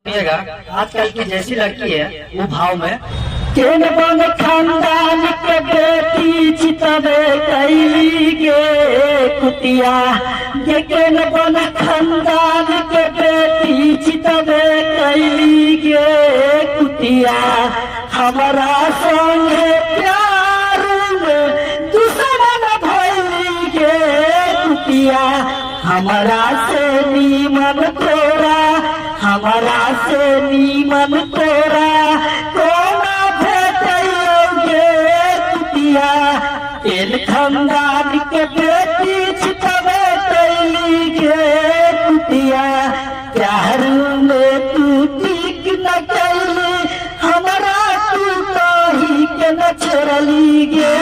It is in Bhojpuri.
आजकल की जैसी लड़की है वो भाव में केन बन खानदान के बेटी चितवे कैली गे कुतिया के केन बन खानदान के बेटी चितवे कैली गे कुतिया हमारा संगे प्यार में दुश्मन भइली गे कुतिया हमारा से नीमन तोरा हमारा से नीमन तोरा कोना भेटैगे कुतिया तेल खानदान के बेटी छिपवे कैली गे कुतिया प्यार में तू ठीक न कैली हमारा तू कही के न छोड़ली गे